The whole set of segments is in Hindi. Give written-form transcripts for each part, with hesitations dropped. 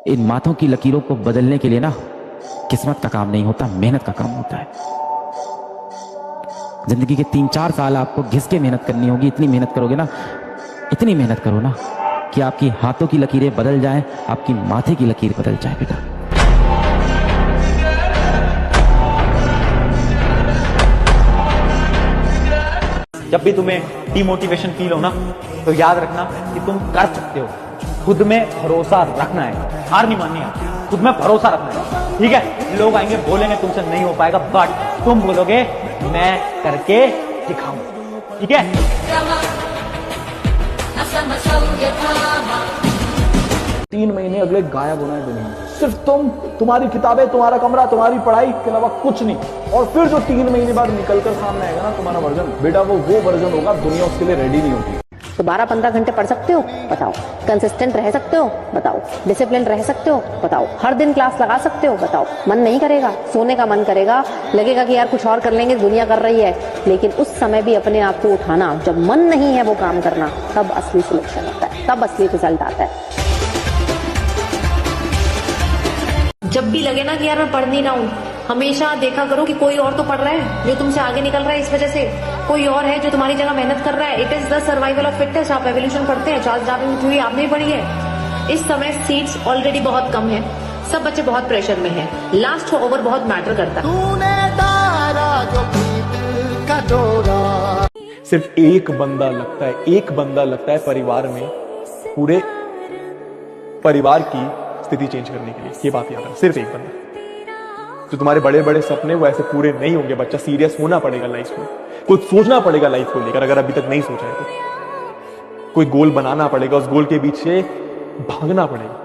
इन माथों की लकीरों को बदलने के लिए ना किस्मत का काम नहीं होता, मेहनत का काम होता है। जिंदगी के 3-4 साल आपको घिस के मेहनत करनी होगी। इतनी मेहनत करोगे ना, इतनी मेहनत करो ना कि आपकी हाथों की लकीरें बदल जाएं, आपकी माथे की लकीर बदल जाए बेटा। जब भी तुम्हें डिमोटिवेशन फील हो ना, तो याद रखना कि तुम कर सकते हो। खुद में भरोसा रखना है, हार नहीं माननी है, खुद में भरोसा रखना है। ठीक है, लोग आएंगे बोलेंगे तुमसे नहीं हो पाएगा, बट तुम बोलोगे मैं करके दिखाऊं। ठीक है, 3 महीने अगले गायब होना है दुनिया में। सिर्फ तुम, तुम्हारी किताबें, तुम्हारा कमरा, तुम्हारी पढ़ाई के अलावा कुछ नहीं। और फिर जो 3 महीने बाद निकलकर सामने आएगा ना तुम्हारा वर्जन, बेटा वो वर्जन होगा, दुनिया उसके लिए रेडी नहीं होगी। तो 12-15 घंटे पढ़ सकते हो? बताओ। कंसिस्टेंट रह सकते हो? बताओ। डिसिप्लिन रह सकते हो? बताओ। हर दिन क्लास लगा सकते हो? बताओ। मन नहीं करेगा, सोने का मन करेगा, लगेगा कि यार कुछ और कर लेंगे, दुनिया कर रही है, लेकिन उस समय भी अपने आप को उठाना, जब मन नहीं है वो काम करना, तब असली सिलेक्शन होता है, तब असली रिजल्ट आता है। जब भी लगे ना कि यार मैं पढ़ नहीं रहा हूँ, हमेशा देखा करो कि कोई और तो पढ़ रहा है जो तुमसे आगे निकल रहा है, इस वजह से कोई और है जो तुम्हारी जगह मेहनत कर रहा है। It is the survival of fittest. आप एवोल्यूशन पढ़ते हैं, चार्ल्स डार्विन की थ्योरी आपने ही पढ़ी है। इस समय सीट्स ऑलरेडी बहुत कम है, सब बच्चे बहुत प्रेशर में हैं, लास्ट ओवर बहुत मैटर करता है। सिर्फ एक बंदा लगता है परिवार में पूरे परिवार की स्थिति चेंज करने के लिए। ये बात याद रखना, सिर्फ एक बंदा। तो तुम्हारे बड़े बड़े सपने वो ऐसे पूरे नहीं होंगे। बच्चा सीरियस होना पड़ेगा लाइफ में, कुछ सोचना पड़ेगा लाइफ को लेकर, अगर अभी तक नहीं सोचा है तो कोई गोल बनाना पड़ेगा, उस गोल के पीछे भागना पड़ेगा।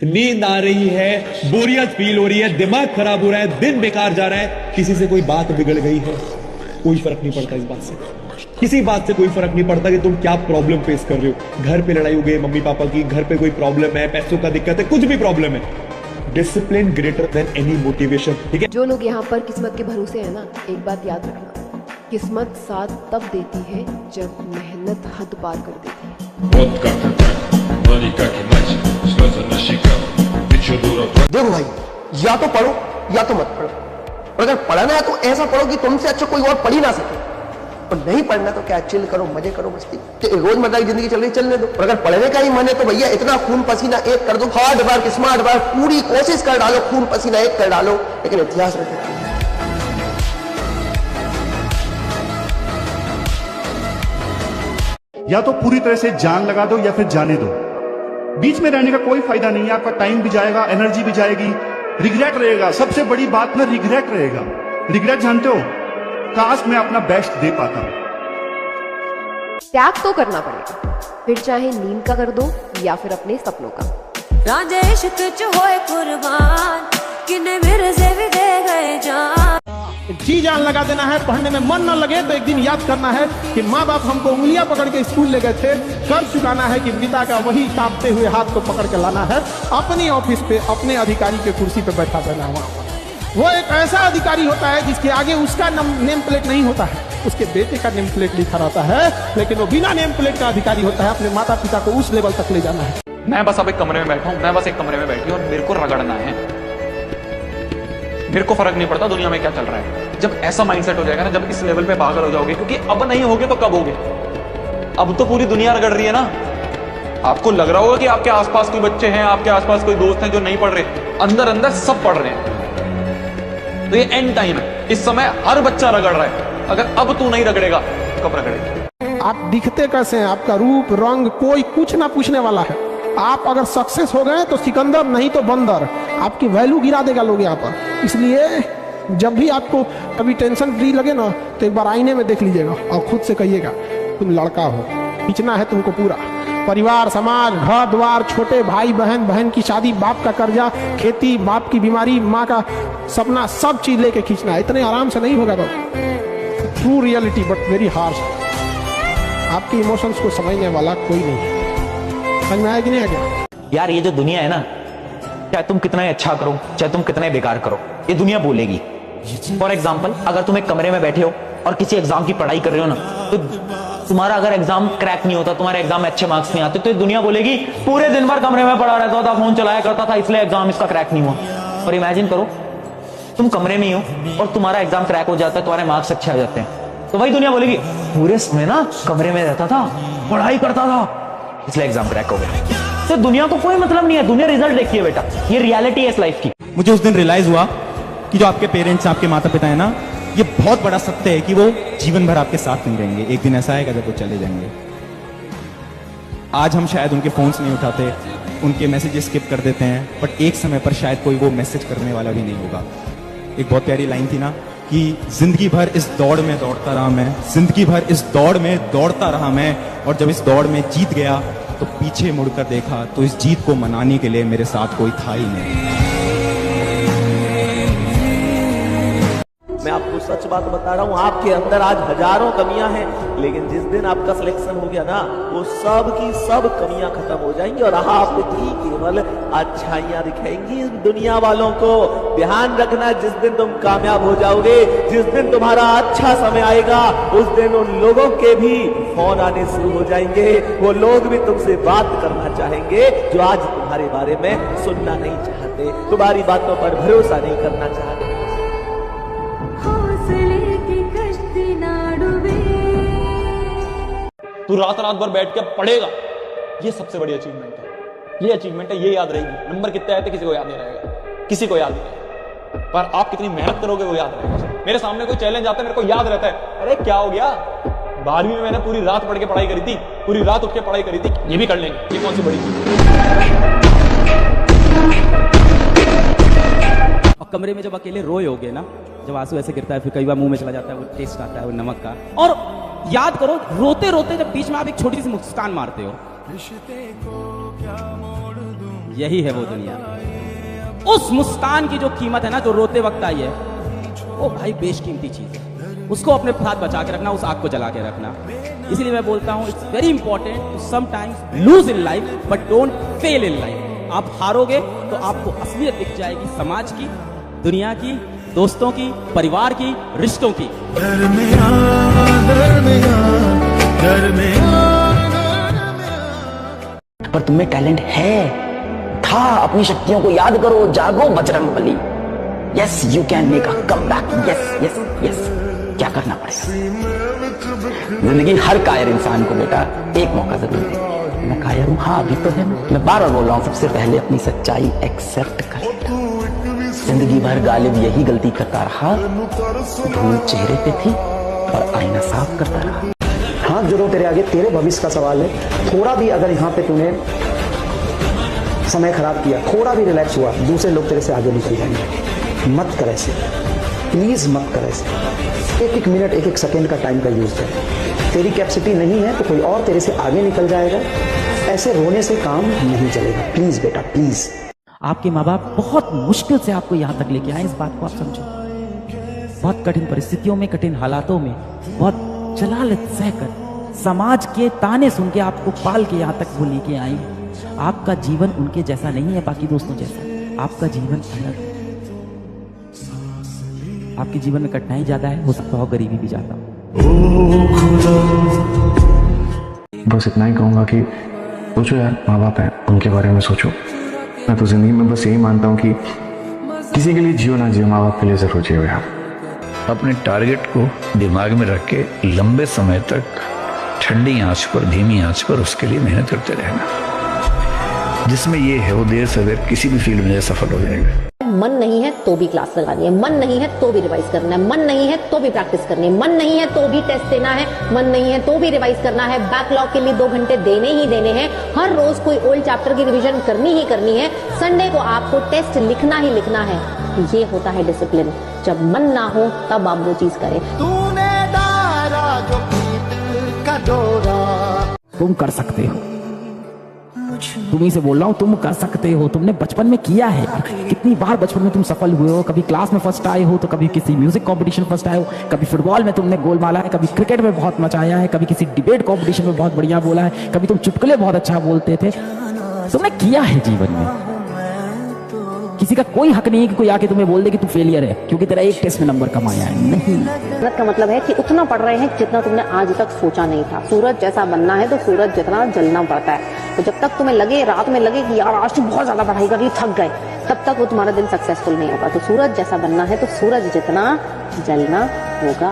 नींद आ रही है, बोरियत फील हो रही है, दिमाग खराब हो रहा है, दिन बेकार जा रहा है, किसी से कोई बात बिगड़ गई है, कोई फर्क नहीं पड़ता इस बात से। किसी बात से कोई फर्क नहीं पड़ता कि तुम क्या प्रॉब्लम फेस कर रहे हो। घर पे लड़ाई हो गई मम्मी पापा की, घर पे कोई प्रॉब्लम है, पैसों का दिक्कत है, कुछ भी प्रॉब्लम है, discipline greater than any motivation. ठीक है, जो लोग यहाँ पर किस्मत के भरोसे हैं ना, एक बात याद रखना, किस्मत साथ तब देती है जब मेहनत हद पार कर देती है। देखो भाई, या तो पढ़ो या तो मत पढ़ो, और अगर पढ़ना है तो ऐसा पढ़ो कि तुमसे अच्छा कोई और पढ़ ही ना सके, और नहीं पढ़ना तो क्या, चिल करो, मजे करो, मस्ती। रोजमर्रा की जिंदगी चल रही, चलने दो। और अगर पढ़ने का ही मन है तो भैया इतना खून पसीना एक कर दो, हार्ड वर्क, स्मार्ट वर्क, पूरी कोशिश कर डालो, खून पसीना एक कर डालो, लेकिन इतिहास रखो। या तो पूरी तरह से जान लगा दो या फिर जाने दो। बीच में रहने का कोई फायदा नहीं है। आपका टाइम भी जाएगा, एनर्जी भी जाएगी, रिग्रेट रहेगा। सबसे बड़ी बात ना रिग्रेट रहेगा। रिग्रेट जानते हो, काश मैं अपना बेस्ट दे पाता। त्याग तो करना पड़ेगा, फिर चाहे नींद का कर दो या फिर अपने सपनों का। राजेश कुछ होए कुर्बान, किने मेरे से भी दे गए जान। जी जान लगा देना है। पढ़ने में मन न लगे तो एक दिन याद करना है कि माँ बाप हमको उंगलियां पकड़ के स्कूल ले गए थे। कर्ज चुकाना है कि पिता का वही कांपते हुए हाथ को पकड़ के लाना है, अपनी ऑफिस पे अपने अधिकारी के कुर्सी पे बैठा देना है। वो एक ऐसा अधिकारी होता है जिसके आगे उसका नेम प्लेट नहीं होता है, उसके बेटे का नेम प्लेट लिखा रहता है, लेकिन वो बिना नेम प्लेट का अधिकारी होता है। अपने माता पिता को उस लेवल तक ले जाना है। मैं बस अब एक कमरे में बैठा हूं, मैं बस एक कमरे में बैठी हूं और मेरे को रगड़ना है। मेरे को फर्क नहीं पड़ता दुनिया में क्या चल रहा है। जब ऐसा माइंडसेट हो जाएगा ना, जब इस लेवल पे पागल हो जाओगे, क्योंकि अब नहीं होगे तो कब होगे। अब तो पूरी दुनिया रगड़ रही है ना। आपको लग रहा होगा कि आपके आसपास कोई बच्चे हैं, आपके आसपास कोई दोस्त हैं जो नहीं पढ़ रहे, अंदर अंदर सब पढ़ रहे हैं। तो ये एंड टाइम है, इस समय हर बच्चा रगड़ रहा है। अगर अब तू नहीं रगड़ेगा तो कब रगड़ेगा। आप दिखते कैसे हैं, आपका रूप रंग कोई कुछ ना पूछने वाला है। आप अगर सक्सेस हो गए तो सिकंदर, नहीं तो बंदर। आपकी वैल्यू गिरा देगा लोग यहाँ पर। इसलिए जब भी आपको कभी टेंशन फ्री लगे ना, तो एक बार आईने में देख लीजिएगा और खुद से कहिएगा तुम लड़का हो। खींचना है तुमको पूरा परिवार, समाज, घर द्वार, छोटे भाई बहन, बहन की शादी, बाप का कर्जा, खेती, बाप की बीमारी, माँ का सपना, सब चीज लेके खींचना है। इतने आराम से नहीं होगा। तो true reality but very harsh. आपके इमोशंस को समझने वाला कोई नहीं है। समझ में आया कि नहीं आया? यार ये जो दुनिया है ना, चाहे तुम कितना ही अच्छा करो, चाहे तुम कितना ही बेकार करो, ये दुनिया बोलेगी। फॉर एग्जाम्पल, अगर तुम एक कमरे में बैठे हो और किसी एग्जाम की पढ़ाई कर रहे हो ना, तो तुम्हारा अगर एग्जाम क्रैक नहीं होता, तुम्हारे एग्जाम में अच्छे मार्क्स नहीं आते, तो ये दुनिया बोलेगी पूरे दिन भर कमरे में पड़ा रहता था, फोन चलाया करता था, इसलिए एग्जाम इसका क्रैक नहीं हुआ। और इमेजिन करो तुम कमरे में ही हो और तुम्हारा एग्जाम क्रैक हो जाता है, तुम्हारे मार्क्स अच्छे आ जाते हैं, तो वही दुनिया बोलेगी पूरे समय ना कमरे में रहता था, पढ़ाई करता था, इसलिए एग्जाम क्रैक हो गया। तो दुनिया को कोई मतलब नहीं है, दुनिया रिजल्ट देखती है बेटा, ये रियलिटी है इस लाइफ की। मुझे उस दिन रियलाइज हुआ कि जो आपके पेरेंट्स, आपके माता पिता है ना, ये बहुत बड़ा सत्य है कि वो जीवन भर आपके साथ नहीं रहेंगे, एक दिन ऐसा आएगा जब वो चले जाएंगे। आज हम शायद उनके फोन्स नहीं उठाते, उनके मैसेजेस स्किप कर देते हैं, बट एक समय पर शायद कोई वो मैसेज करने वाला भी नहीं होगा। एक बहुत प्यारी लाइन थी ना कि जिंदगी भर इस दौड़ में दौड़ता रहा मैं, जिंदगी भर इस दौड़ में दौड़ता रहा मैं, और जब इस दौड़ में जीत गया तो पीछे मुड़कर देखा तो इस जीत को मनाने के लिए मेरे साथ कोई था ही नहीं। मैं आपको सच बात बता रहा हूं, आपके अंदर आज हजारों कमियां हैं, लेकिन जिस दिन आपका सिलेक्शन हो गया ना, वो सब की सब कमियां खत्म हो जाएंगी और आपकी केवल अच्छाइयां दिखेंगी दुनिया वालों को। ध्यान रखना, जिस दिन तुम कामयाब हो जाओगे, जिस दिन तुम्हारा अच्छा समय आएगा, उस दिन उन लोगों के भी फोन आने शुरू हो जाएंगे, वो लोग भी तुमसे बात करना चाहेंगे जो आज तुम्हारे बारे में सुनना नहीं चाहते, तुम्हारी बातों पर भरोसा नहीं करना चाहते। तू रात भर बैठ के पढ़ेगा, ये सबसे बड़ी अचीवमेंट है, ये अचीवमेंट है, ये याद रहेगी। नंबर कितने आए थे किसी को याद नहीं रहेगा, किसी को याद नहीं रहेगा, पर आप कितनी मेहनत करोगे वो याद रहेगा। मेरे सामने कोई चैलेंज आता है, मेरे को याद रहता है, अरे क्या हो गया, 12वीं में मैंने पूरी रात पढ़ के पढ़ाई करी थी, पूरी रात उठ के पढ़ाई करी थी, ये भी कर लेंगे, ये कौन सी बड़ी और कमरे में जब अकेले रोए होगे ना, जब आंसू ऐसे गिरता है, फिर कई बार मुंह में चला जाता है, वो टेस्ट आता है वो नमक का, और याद करो रोते रोते जब बीच में आप एक छोटी सी मुस्कान मारते हो, यही है वो दुनिया। उस मुस्कान की जो कीमत है ना, जो रोते वक्त आई है, वो भाई बेशकीमती चीज है, उसको अपने साथ बचा के रखना, उस आग को जला के रखना। इसलिए मैं बोलता हूं, it's very important to sometimes lose in life but don't fail in life. आप हारोगे तो आपको असलियत दिख जाएगी, समाज की, दुनिया की, दोस्तों की, परिवार की, रिश्तों की। पर तुम्हें टैलेंट है, था, अपनी शक्तियों को याद करो, जागो Bajrangbali. Yes you can make a comeback, yes yes yes. क्या करना पड़ेगा? जिंदगी हर कायर इंसान को बेटा एक मौका जरूर दे। मैं कायर हूं, हाँ अभी तो है, मैं बार बार बोल रहा हूं, सबसे पहले अपनी सच्चाई एक्सेप्ट कर। जिंदगी भर गालिब यही गलती करता रहा, धूल चेहरे पे थी और आईना साफ करता रहा। हाथ जोड़ो तेरे आगे, तेरे भविष्य का सवाल है। थोड़ा भी अगर यहाँ पे तूने समय खराब किया, थोड़ा भी रिलैक्स हुआ, दूसरे लोग तेरे से आगे निकल जाएंगे। मत कर ऐसे, प्लीज मत कर ऐसे। एक एक मिनट, एक एक सेकेंड का टाइम का यूज कर। तेरी कैपेसिटी नहीं है तो कोई और तेरे से आगे निकल जाएगा। ऐसे रोने से काम नहीं चलेगा। प्लीज बेटा प्लीज। आपके माँ बाप बहुत मुश्किल से आपको यहाँ तक लेके आए, इस बात को आप समझो। बहुत कठिन परिस्थितियों में, कठिन हालातों में, बहुत जलालत सहकर, समाज के ताने सुन के आपको पाल के यहाँ तक वो लेके आए। आपका जीवन उनके जैसा नहीं है, बाकी दोस्तों जैसा। आपका जीवन अलग है। आपके जीवन में कठिनाई ज्यादा है, हो सकता हो गरीबी भी ज्यादा हो। बस इतना ही कहूंगा कि सोचो यार, माँ बाप है, उनके बारे में सोचो। मैं तो जिंदगी में बस यही मानता हूँ कि किसी के लिए जियो ना जियो, माँ बाप के लिए जरूर जियो यार। अपने टारगेट को दिमाग में रख के लंबे समय तक ठंडी आंच पर, धीमी आंच पर उसके लिए मेहनत करते रहना। जिसमें ये है वो देर से देर किसी भी फील्ड में सफल हो जाएगा। मन नहीं है तो भी क्लास लगानी है, मन नहीं है तो भी रिवाइज करना है, मन नहीं है तो भी प्रैक्टिस करनी है, मन नहीं है तो भी टेस्ट देना है, मन नहीं है तो भी रिवाइज करना है। बैकलॉग के लिए 2 घंटे देने ही देने हैं। हर रोज कोई ओल्ड चैप्टर की रिवीजन करनी ही करनी है। संडे को आपको टेस्ट लिखना ही लिखना है। ये होता है डिसिप्लिन। जब मन ना हो तब आप वो चीज करें। तुम कर सकते हो, तुम्ही से बोल रहा हूँ, तुम कर सकते हो। तुमने बचपन में किया है। कितनी बार बचपन में तुम सफल हुए हो। कभी क्लास में फर्स्ट आए हो, तो कभी किसी म्यूजिक कंपटीशन फर्स्ट आए हो, कभी फुटबॉल में तुमने गोल मारा है, कभी क्रिकेट में बहुत मचाया है, कभी किसी डिबेट कंपटीशन में बहुत बढ़िया बोला है, कभी तुम चुटकुले बहुत अच्छा बोलते थे। तुमने किया है जीवन में। किसी का कोई हक नहीं है कि कोई आके तुम्हें बोल दे कि तू फेलियर है क्योंकि तेरा एक टेस्ट में नंबर कम आया है। नहीं, मेहनत का मतलब है कि उतना पढ़ रहे हैं जितना तुमने आज तक सोचा नहीं था। सूरज जैसा बनना है तो सूरज जितना जलना पड़ता है। तो जब तक तुम्हें लगे, रात में लगे कि यार आज तो बहुत ज्यादा पढ़ाई कर ली, थक गए, तब तक वो तुम्हारा दिन सक्सेसफुल नहीं होगा। तो सूरज जैसा बनना है तो सूरज जितना जलना होगा।